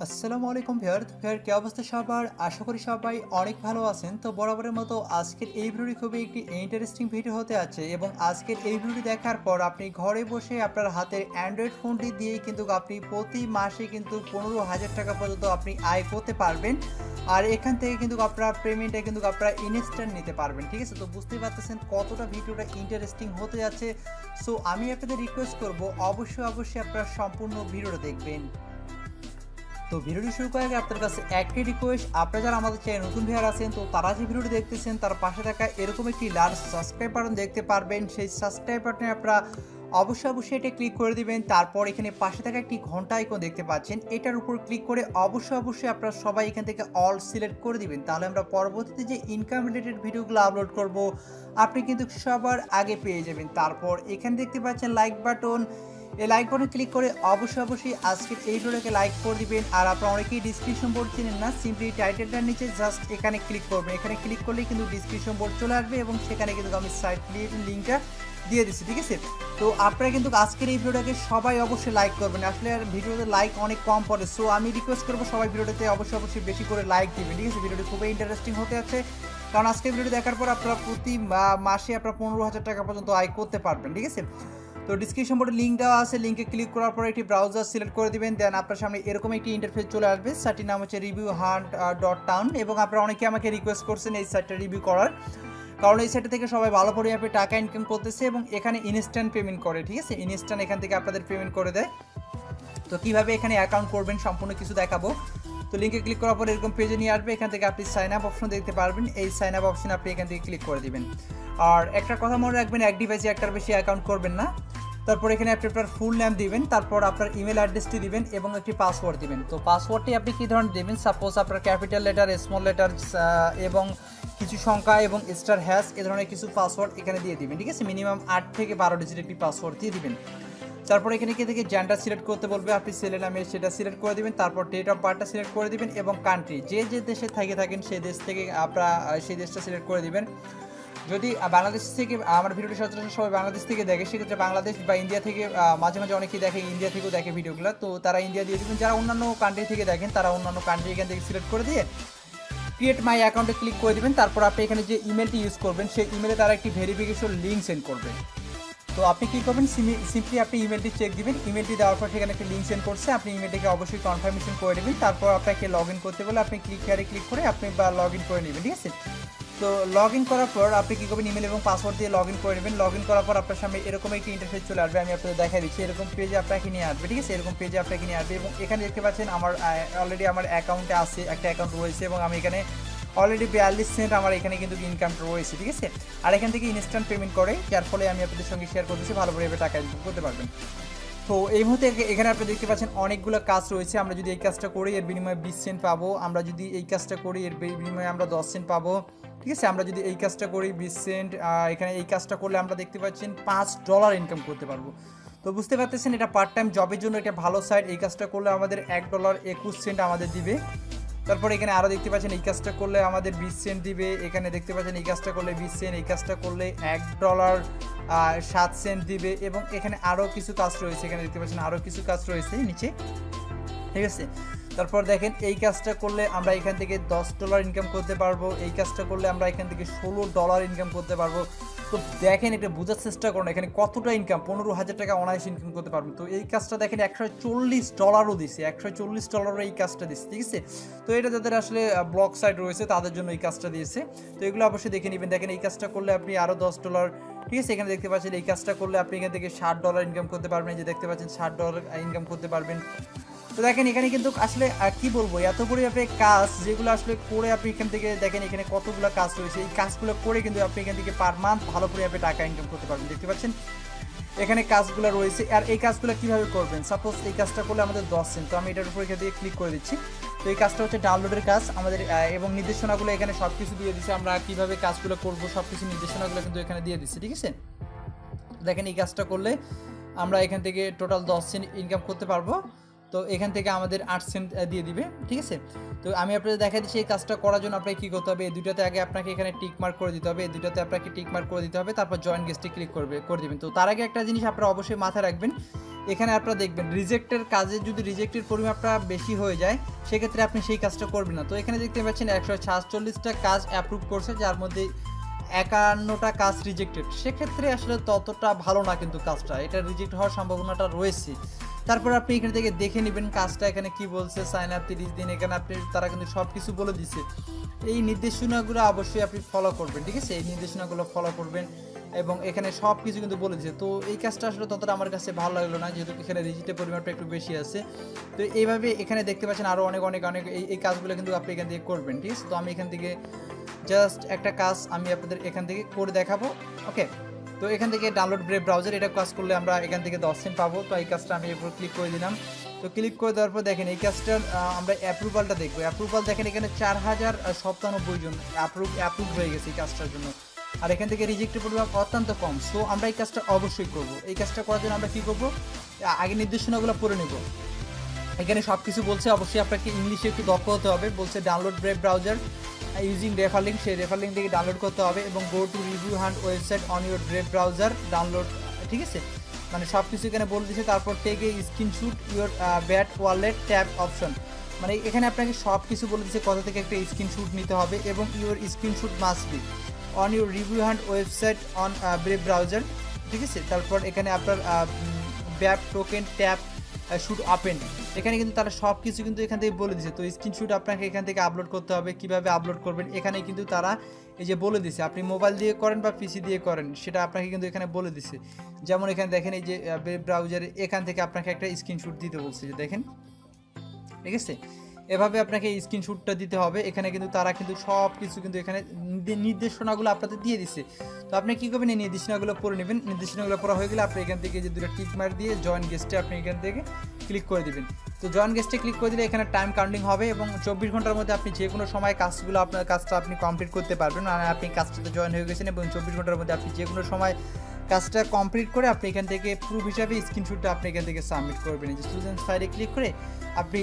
আসসালামু আলাইকুম ভিউয়ার কি অবস্থা সবার? আশা করি সবাই অনেক ভালো আছেন। তো বরাবরের মতো আজকের এই ভিডিওটি খুবই একটি ইন্টারেস্টিং ভিডিও হতে আছে এবং আজকের এই ভিডিওটি দেখার পর আপনি ঘরে বসে আপনার হাতের অ্যান্ড্রয়েড ফোনটি দিয়েই কিন্তু আপনি প্রতি মাসে কিন্তু 15,000 টাকা পর্যন্ত আপনি আয় করতে পারবেন। আর এখান থেকে কিন্তু আপনার পেমেন্টে কিন্তু আপনারা ইনস্ট্যান্ট নিতে পারবেন, ঠিক আছে? তো বুঝতেই পারতেছেন কতটা ভিডিওটা ইন্টারেস্টিং হতে যাচ্ছে। সো আমি আপনাদের রিকোয়েস্ট করব অবশ্যই আপনারা সম্পূর্ণ ভিডিওটা দেখবেন। তো ভিডিওটি শুরু করার আগে আপনার কাছে একটি রিকোয়েস্ট, আপনারা যারা আমাদের চ্যানেলে নতুন ভিউয়ার আছেন তো তারা যে ভিডিওটি দেখতেছেন তার পাশে থাকা এরকম একটি লাল সাবস্ক্রাইব বাটন দেখতে পারবেন। সেই সাবস্ক্রাইব বাটনে আপনারা অবশ্যই এটা ক্লিক করে দিবেন। তারপর এখানে পাশে থাকা একটি ঘন্টা আইকন দেখতে পাচ্ছেন, এটার উপর ক্লিক করে অবশ্যই আপনারা সবাই এখান থেকে অল সিলেক্ট করে দিবেন। তাহলে আমরা পরবর্তীতে যে ইনকাম রিলেটেড ভিডিওগুলো আপলোড করব আপনি কিন্তু সবার আগে পেয়ে যাবেন। তারপর এখানে দেখতে পাচ্ছেন লাইক বাটন, এই লাইক বাটনে ক্লিক করে অবশ্যই আজকের এই ভিডিওটাকে লাইক করে দিবেন। আর আপনারা অনেকেই ডিসক্রিপশন বোর্ড চিনেন না, সিম্পলি টাইটেলটার নিচে জাস্ট এখানে ক্লিক করবেন। এখানে ক্লিক করলেই কিন্তু ডিসক্রিপশন বোর্ড চলে আসবে এবং সেখানে কিন্তু আমি সাইট লিঙ্কটা দিয়ে দিচ্ছি, ঠিক আছে? তো আপনারা কিন্তু আজকের এই ভিডিওটাকে সবাই অবশ্যই লাইক করবেন। আসলে আর ভিডিওতে লাইক অনেক কম পড়ে, সো আমি রিকোয়েস্ট করবো সবাই ভিডিওটাতে অবশ্যই বেশি করে লাইক দিবেন, ঠিক আছে? ভিডিওটি খুবই ইন্টারেস্টিং হতে আছে, কারণ আজকের ভিডিওটি দেখার পর আপনারা প্রতি মাসে আপনারা 15,000 টাকা পর্যন্ত আয় করতে পারবেন, ঠিক আছে? তো ডিসক্রিপশন বোর্ডে লিঙ্ক দেওয়া আছে, লিঙ্কে ক্লিক করার পর একটি ব্রাউজার সিলেক্ট করে দিবেন। দেন আপনার সামনে এরকম একটি ইন্টারফেস চলে আসবে। সাইটটির নাম হচ্ছে reviewhunt.town এবং আপনারা অনেকে আমাকে রিকোয়েস্ট করছেন এই সাইটটা রিভিউ করার, কারণ এই সাইট থেকে সবাই ভালো পরিমাণে টাকা ইনকাম করতেছে এবং এখানে ইনস্ট্যান্ট পেমেন্ট করে, ঠিক আছে? ইনস্ট্যান্ট এখান থেকে আপনাদের পেমেন্ট করে দেয়। তো কীভাবে এখানে অ্যাকাউন্ট করবেন সম্পূর্ণ কিছু দেখাবো। তো লিঙ্কে ক্লিক করার পর এরকম পেজে নিয়ে আসবে, এখান থেকে আপনি সাইন আপ অপশন দেখতে পারবেন। এই সাইন আপ অপশন আপনি এখান থেকে ক্লিক করে দিবেন। আর একটা কথা মনে রাখবেন, এক ডিভাইসে একটার বেশি অ্যাকাউন্ট করবেন না। তারপর এখানে আপনি আপনার ফুল নেম দিবেন, তারপর আপনার ইমেল অ্যাড্রেসটি দিবেন এবং একটি পাসওয়ার্ড দিবেন। তো পাসওয়ার্ডটি আপনি কী ধরনের দেবেন, সাপোজ আপনার ক্যাপিটাল লেটার, স্মল লেটার এবং কিছু সংখ্যা এবং স্টার হ্যাশ এ ধরনের কিছু পাসওয়ার্ড এখানে দিয়ে দিবেন, ঠিক আছে? মিনিমাম 8 থেকে 12 ডিজিট একটি পাসওয়ার্ড দিয়ে দিবেন। তারপর এখানে থেকে জেন্ডার সিলেক্ট করতে বলবে, আপনি ছেলে নামে সেটা সিলেক্ট করে দিবেন। তারপর ডেট অফ বার্থটা সিলেক্ট করে দিবেন এবং কান্ট্রি যে দেশে থাকেন সেই দেশ থেকে আপনারা সেই দেশটা সিলেক্ট করে দিবেন। যদি বাংলাদেশ থেকে আমার ভিডিওটি সচরাচর সবাই বাংলাদেশ থেকে দেখে, সেক্ষেত্রে বাংলাদেশ বা ইন্ডিয়া থেকে মাঝে অনেকেই দেখে, ইন্ডিয়া থেকেও দেখে ভিডিওগুলো, তো তারা ইন্ডিয়া দিয়ে দেবেন। যারা অন্যান্য কান্ট্রি থেকে দেখেন তারা অন্যান্য কান্ট্রি এখান থেকে সিলেক্ট করে দিয়ে ক্রিয়েট মাই অ্যাকাউন্টে ক্লিক করে দেবেন। তারপর আপনি এখানে যে ইমেলটি ইউজ করবেন সেই ইমেলে তারা একটি ভেরিফিকেশন লিঙ্ক সেন্ড করবে। তো আপনি কী করবেন, সিম্পলি আপনি ইমেলটি চেক দিবেন। ইমেলটি দেওয়ার পর সেখানে একটা লিঙ্ক সেন্ড করছে, আপনি ইমেলটিকে অবশ্যই কনফার্মেশন করে দেবেন। তারপর আপনাকে লগ ইন করতে বলে আপনি ক্লিক করে আপনি লগ ইন করে নেবেন, ঠিক আছে? তো লগ ইন করার পর আপনি কী করবেন, ইমেল এবং পাসওয়ার্ড দিয়ে লগ ইন করে নেবেন। লগ ইন করার পর আপনার সামনে এরকম একটি ইন্টারফেস চলে আসবে, আমি আপনাদের দেখা দিচ্ছি। এরকম পেজে আপনাকে নিয়ে আসবে, ঠিক আছে? এরকম পেজে আপনাকে নিয়ে আসবে এবং এখানে দেখতে পাচ্ছেন আমার অলরেডি আমার অ্যাকাউন্টে আছে, একটা অ্যাকাউন্ট রয়েছে এবং আমি এখানে অলরেডি 42 সেন্ট আমার এখানে কিন্তু ইনকাম রয়েছে, ঠিক আছে? আর এখান থেকে ইনস্ট্যান্ট পেমেন্ট করে, যার ফলে আমি আপনাদের সঙ্গে শেয়ার করতেছি, ভালো করে টাকা ইনকাম করতে পারবেন। তো এই মুহূর্তে এখানে আপনি দেখতে পাচ্ছেন অনেকগুলো কাজ রয়েছে। আমরা যদি এই কাজটা করি এর বিনিময়ে 20 সেন্ট পাবো, আমরা যদি এই কাজটা করি এর বিনিময়ে আমরা 10 সেন্ট পাবো, ঠিক আছে? আমরা যদি এই কাজটা করি 20 সেন্ট, এখানে এই কাজটা করলে আমরা দেখতে পাচ্ছেন $5 ইনকাম করতে পারবো। তো বুঝতে পারতেছেন এটা পার্ট টাইম জবের জন্য এটা ভালো সাইট। এই কাজটা করলে আমাদের $1.21 আমাদের দিবে। তারপর এখানে আরও দেখতে পাচ্ছেন এই কাজটা করলে আমাদের 20 সেন্ট দিবে। এখানে দেখতে পাচ্ছেন এই কাজটা করলে 20 সেন্ট, এই কাজটা করলে $1.07 দিবে এবং এখানে আরও কিছু কাজ রয়েছে। এখানে দেখতে পাচ্ছেন আরও কিছু কাজ রয়েছে নিচে, ঠিক আছে? তারপর দেখেন এই কাজটা করলে আমরা এখান থেকে $10 ইনকাম করতে পারবো, এই কাজটা করলে আমরা এখান থেকে $16 ইনকাম করতে পারবো। তো দেখেন এটা বোঝার চেষ্টা করুন এখানে কতটা ইনকাম, 15,000 টাকা অনায়াসে ইনকাম করতে পারবেন। তো এই কাজটা দেখেন $140 দিচ্ছে, $140 এই কাজটা দিচ্ছে, ঠিক আছে? তো এটা যাদের আসলে ব্লগ সাইট রয়েছে তাদের জন্য এই কাজটা দিয়েছে। তো এগুলো অবশ্যই দেখে নেবেন। দেখেন এই কাজটা করলে আপনি আরও $10, ঠিক আছে? এখানে দেখতে পাচ্ছেন এই কাজটা করলে আপনি এখান থেকে $60 ইনকাম করতে পারবেন, এই যে দেখতে পাচ্ছেন $60 ইনকাম করতে পারবেন। তো দেখেন এখানে কিন্তু আসলে কি বলবো, এত পরিমাণে কাজ যেগুলো আসলে করে আপনি এখান থেকে দেখেন এখানে কতগুলো কাজ রয়েছে। এই কাজগুলো করে কিন্তু আপনি এখান থেকে পার মান্থ ভালো পরিমাণে টাকা ইনকাম করতে পারবেন। দেখতে পাচ্ছেন এখানে কাজগুলো রয়েছে। আর এই কাজগুলো কীভাবে করবেন, সাপোজ এই কাজটা করলে আমাদের 10 সেন্ট, তো আমি এটার উপর এখান থেকে ক্লিক করে দিচ্ছি। তো এই কাজটা হচ্ছে ডাউনলোডের কাজ আমাদের এবং নির্দেশনাগুলো এখানে সব কিছু দিয়ে দিচ্ছে, আমরা কীভাবে কাজগুলো করবো সব কিছু নির্দেশনাগুলো কিন্তু এখানে দিয়ে দিচ্ছি, ঠিক আছে? দেখেন এই কাজটা করলে আমরা এখান থেকে টোটাল 10 সেন্ট ইনকাম করতে পারবো। তো এখান থেকে আমাদের 8 সেন্ট দিয়ে দিবে, ঠিক আছে? তো আমি আপনাদের দেখা দিচ্ছি এই কাজটা করার জন্য আপনাকে কী করতে হবে, এই দুইটাতে আগে আপনাকে এখানে টিক মার্ক করে দিতে হবে, এই দুইটাতে আপনাকে টিক মার্ক করে দিতে হবে, তারপর জয়েন গেস্টে ক্লিক করে দেবেন। তো তার আগে একটা জিনিস আপনারা অবশ্যই মাথায় রাখবেন, এখানে আপনারা দেখবেন রিজেক্টের কাজে যদি রিজেক্টের পরিমাণটা বেশি হয়ে যায় সেক্ষেত্রে আপনি সেই কাজটা করবেন না। তো এখানে দেখতে পাচ্ছেন 146টা কাজ অ্যাপ্রুভ করছে, যার মধ্যে 51টা কাজ রিজেক্টেড। সেক্ষেত্রে আসলে ততটা ভালো না, কিন্তু কাজটা এটা রিজেক্ট হওয়ার সম্ভাবনাটা রয়েছে। তারপর আপনি এখান থেকে দেখে নেবেন কাজটা এখানে কি বলছে, সাইন আপ 30 দিন, এখানে আপনি তারা কিন্তু সব কিছু বলে দিচ্ছে। এই নির্দেশনাগুলো অবশ্যই আপনি ফলো করবেন, ঠিক আছে, এই নির্দেশনাগুলো ফলো করবেন এবং এখানে সব কিছু কিন্তু বলে দিচ্ছে। তো এই কাজটা আসলে ততটা আমার কাছে ভালো লাগলো না, যেহেতু এখানে রিজিটের পরিমাণটা একটু বেশি আছে। তো এইভাবে এখানে দেখতে পাচ্ছেন আরও অনেক অনেক অনেক এই কাজগুলো কিন্তু আপনি এখান থেকে করবেন, ঠিক আছে। তো আমি এখান থেকে জাস্ট একটা কাজ আমি আপনাদের এখান থেকে করে দেখাবো। ওকে, তো এখান থেকে ডাউনলোড ব্রেভ ব্রাউজার, এটা কাজ করলে আমরা এখান থেকে 10 সেন্ট পাবো। তো এই কাজটা আমি এরপর ক্লিক করে দিলাম। তো ক্লিক করে দেওয়ার পর দেখেন এই কাজটার আমরা অ্যাপ্রুভালটা দেখবো। অ্যাপ্রুভাল দেখেন এখানে 4097 জন অ্যাপ্রুভ হয়ে গেছে এই কাজটার জন্য, আর এখান থেকে রিজেক্টের পরিমাণ অত্যন্ত কম। সো আমরা এই কাজটা অবশ্যই করব। এই কাজটা করার জন্য আমরা কী করবো, আগে নির্দেশনাগুলো পড়ে নেব। এখানে সব কিছু বলছে, অবশ্যই আপনাকে ইংলিশে একটু দক্ষ হতে হবে। বলছে download Brave browser using refer link, সেই রেফার লিঙ্ক থেকে ডাউনলোড করতে হবে এবং go to review hand website on your Brave browser download, ঠিক আছে, মানে সব কিছু এখানে বলে দিচ্ছে। তারপর take a screenshot your BAT wallet tab option, মানে এখানে আপনাকে সব কিছু বলে দিচ্ছে কোথা থেকে একটা স্ক্রিনশুট নিতে হবে এবং your screenshot must be on your review hand website on Brave browser, ঠিক আছে। তারপর এখানে আপনার ব্যাপ টোকেন ট্যাব শুট ওপেন, এখানে কিন্তু তারা সব কিছু কিন্তু এখান থেকে বলে দিচ্ছে। তো স্ক্রিনশুট আপনাকে এখান থেকে আপলোড করতে হবে, কিভাবে আপলোড করবেন এখানে কিন্তু তারা এই যে বলে দিচ্ছে, আপনি মোবাইল দিয়ে করেন বা পিসি দিয়ে করেন সেটা আপনাকে কিন্তু এখানে বলে দিচ্ছে। যেমন এখানে দেখেন এই যে ওয়েব ব্রাউজারে এখান থেকে আপনাকে একটা স্ক্রিনশুট দিতে বলছে, যে দেখেন, ঠিক আছে, এভাবে আপনাকে স্ক্রিনশুটটা দিতে হবে। এখানে কিন্তু তারা কিন্তু সব কিছু কিন্তু এখানে নির্দেশনাগুলো আপনাদের দিয়ে দিচ্ছে। তো আপনি কী করবেন, এই নির্দেশনাগুলো পড়ে নেবেন। নির্দেশনাগুলো পড়া হয়ে গেলে আপনি এখান থেকে যে দুটো টিক মার দিয়ে জয়েন গেস্টে আপনি এখান থেকে ক্লিক করে দিবেন। তো জয়েন গেস্টে ক্লিক করে দিলে এখানে টাইম কাউন্টিং হবে এবং 24 ঘন্টার মধ্যে আপনি যে কোনো সময় কাজগুলো আপনার কাজটা আপনি কমপ্লিট করতে পারবেন। মানে আপনি কাজটাতে জয়েন হয়ে গেছেন এবং 24 ঘন্টার মধ্যে আপনি যে কোনো সময় কাজটা কমপ্লিট করে আপনি এখান থেকে প্রুফ হিসাবে স্ক্রিনশটটা আপনি এখান থেকে সাবমিট করবেন। যে স্টুডেন্টস ফাইলে ক্লিক করে আপনি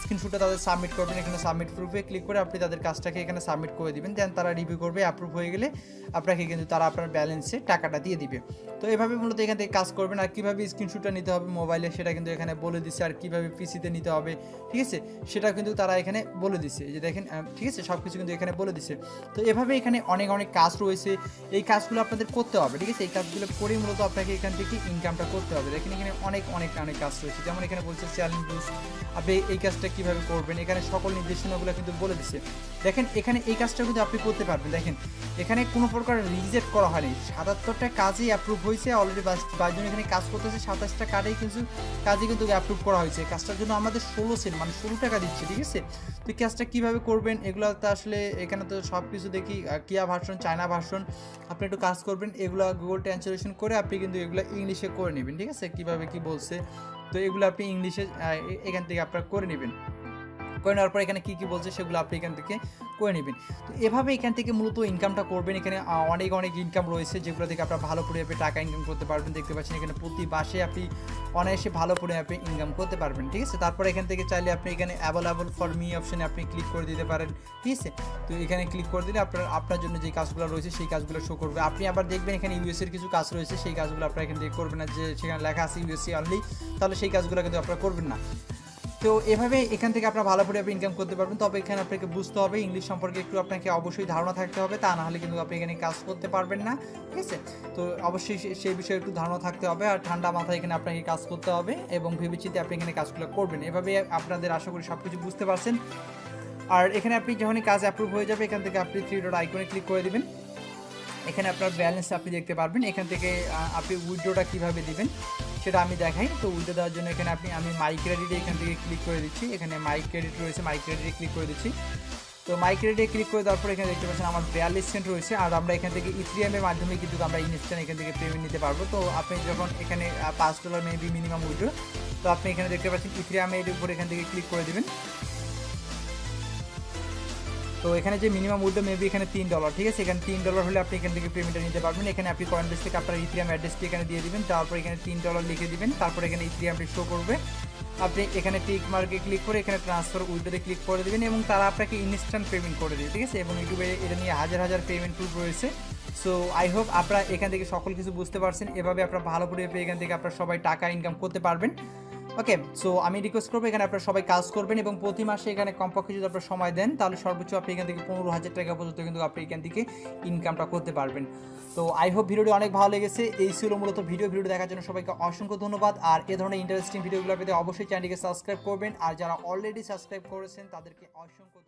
স্ক্রিনশটটা তাদের সাবমিট করবেন। এখানে সাবমিট প্রুফে ক্লিক করে আপনি তাদের কাজটাকে এখানে সাবমিট করে দিবেন। দেন তারা রিভিউ করবে, অ্যাপ্রুভ হয়ে গেলে আপনাকে কিন্তু তারা আপনার ব্যালেন্সে টাকাটা দিয়ে দিবে। তো এভাবে মূলত এখান থেকে কাজ করবেন। আর কীভাবে স্ক্রিনশটটা নিতে হবে মোবাইলে সেটা কিন্তু এখানে বলে দিচ্ছে, আর কীভাবে পিসিতে নিতে হবে, ঠিক আছে, সেটা কিন্তু তারা এখানে বলে দিচ্ছে। যে দেখেন, ঠিক আছে, সব কিছু কিন্তু এখানে বলে দিচ্ছে। তো এভাবে এখানে অনেক অনেক কাজ রয়েছে, এই কাজগুলো আপনাদের করতে হবে, ঠিক আছে। এই কাজগুলো করেই মূলত আপনাকে এখান থেকে ইনকামটা করতে হবে। দেখেন এখানে অনেক অনেক অনেক কাজ রয়েছে। যেমন এখানে বলছে চ্যালেঞ্জ বুস্ট, আপনি এই কাজটা কীভাবে করবেন, এখানে সকল নির্দেশনাগুলো কিন্তু বলে দিচ্ছে। দেখেন এখানে এই কাজটা কিন্তু আপনি করতে পারবেন। দেখেন এখানে কোনো প্রকার রিজেক্ট করা হয়নি, 77টা কাজই অ্যাপ্রুভ হয়েছে। অলরেডি 22 জন এখানে কাজ করতেছে, 27টা কাজই কিন্তু অ্যাপ্রুভ করা হয়েছে। কাজটার জন্য আমাদের 16 সেন্ট মানে 16 টাকা দিচ্ছে, ঠিক আছে। তো এই কাজটা কীভাবে করবেন এগুলো তো আসলে এখানে তো সব কিছু দেখি কিয়া ভার্সন, চায়না ভার্সন, আপনি একটু কাজ করবেন। এগুলো গুগল ট্রান্সলেশন করে আপনি কিন্তু এগুলো ইংলিশে করে নেবেন, ঠিক আছে, কীভাবে কী বলছে। তো এগুলো আপনি ইংলিশে এখান থেকে আপনারা করে নেবেন। করে নেওয়ার পর এখানে কী কী বলছে সেগুলো আপনি এখান থেকে করে নেবেন। তো এভাবে এখান থেকে মূলত ইনকামটা করবেন। এখানে অনেক অনেক ইনকাম রয়েছে যেগুলো থেকে আপনারা ভালো করে টাকা ইনকাম করতে পারবেন। দেখতে পাচ্ছেন এখানে প্রতি মাসে আপনি অনায়াসে ভালো করে আপনি ইনকাম করতে পারবেন, ঠিক আছে। তারপর এখান থেকে চাইলে আপনি এখানে অ্যাভেলেবল ফর মি অপশানে আপনি ক্লিক করে দিতে পারেন, ঠিক আছে। তো এখানে ক্লিক করে দিলে আপনার জন্য যে কাজগুলো রয়েছে সেই কাজগুলো শো করবে। আপনি আবার দেখবেন এখানে ইউএসের কিছু কাজ রয়েছে, সেই কাজগুলো আপনারা এখান থেকে করবেন না। যে সেখানে লেখা আছে ইউএসএ অনলি, তাহলে সেই কাজগুলো কিন্তু আপনারা করবেন না। তো এভাবে এখান থেকে আপনারা ভালো করে আপনি ইনকাম করতে পারবেন। তবে এখানে আপনাকে বুঝতে হবে ইংলিশ সম্পর্কে একটু আপনাকে অবশ্যই ধারণা থাকতে হবে, তা না হলে কিন্তু আপনি এখানে কাজ করতে পারবেন না, ঠিক আছে। তো অবশ্যই সেই বিষয়ে একটু ধারণা থাকতে হবে, আর ঠান্ডা মাথায় এখানে আপনাকে কাজ করতে হবে এবং ভেবেচিন্তে আপনি এখানে কাজগুলো করবেন। এভাবে আপনাদের আশা করি সব কিছু বুঝতে পারছেন। আর এখানে আপনি যখনই কাজ অ্যাপ্রুভ হয়ে যাবে এখান থেকে আপনি 3 ডট আইকনে ক্লিক করে দেবেন। এখানে আপনার ব্যালেন্স আপনি দেখতে পারবেন। এখান থেকে আপনি উইথড্রটা কীভাবে দিবেন সেটা আমি দেখাই। তো উইথড্র দেওয়ার জন্য এখানে আমি মাই ক্রেডিটে এখান থেকে ক্লিক করে দিচ্ছি। এখানে মাই ক্রেডিট রয়েছে, মাই ক্রেডিটে ক্লিক করে দিচ্ছি। তো মাই ক্রেডিটে ক্লিক করে দেওয়ার পর এখানে দেখতে পাচ্ছেন আমার 42 সেন্ট রয়েছে। আর আমরা এখান থেকে ইথিরিয়ামের মাধ্যমে কিন্তু আমরা ইনস্ট্যান্ট এখান থেকে পেমেন্ট নিতে পারবো। তো আপনি যখন এখানে $5 মেবি মিনিমাম উইথড্র, তো আপনি এখানে দেখতে পাচ্ছেন ইথিরিয়ামের উপর এখান থেকে ক্লিক করে দেবেন। তো এখানে যে মিনিমাম উইথড্র মেবি এখানে $3, ঠিক আছে। এখানে $3 হলে আপনি এখান থেকে পেমেন্টটা নিতে পারবেন। এখানে আপনি কয়েনবেস থেকে আপনার ইথিরিয়াম অ্যাড্রেসটি এখানে দিয়ে দিবেন। তারপর এখানে $3 লিখে দিবেন। তারপর এখানে ইথিরিয়ামটি শো করবে। আপনি এখানে টিক মার্কে ক্লিক করে এখানে ট্রান্সফার উইথড্রোতে ক্লিক করে দেবেন এবং তারা আপনাকে ইনস্ট্যান্ট পেমেন্ট করে দেবে, ঠিক আছে। এবং ইউটিউবে এটা নিয়ে হাজার হাজার পেমেন্ট প্রুফ রয়েছে। সো আই হোপ আপনারা এখান থেকে সকল কিছু বুঝতে পারছেন। এভাবে আপনারা ভালো করে এখান থেকে আপনারা সবাই টাকা ইনকাম করতে পারবেন। ওকে, সো আমি রিকোয়েস্ট করবো এখানে আপনারা সবাই কাজ করবেন এবং প্রতি মাসে এখানে কমপক্ষে যদি আপনারা সময় দেন তাহলে সর্বোচ্চ আপনি এখান থেকে 15,000 টাকা পর্যন্ত কিন্তু আপনি এখান থেকে ইনকামটা করতে পারবেন। তো আই হোপ ভিডিওটি অনেক ভালো লেগেছে। এই ছিল মূলত ভিডিওটি দেখার জন্য সবাইকে অসংখ্য ধন্যবাদ। আর এ ধরনের ইন্টারেস্টিং ভিডিওগুলো পেতে অবশ্যই চ্যানেলটিকে সাবস্ক্রাইব করবেন। আর যারা অলরেডি সাবস্ক্রাইব করেছেন তাদেরকে অসংখ্য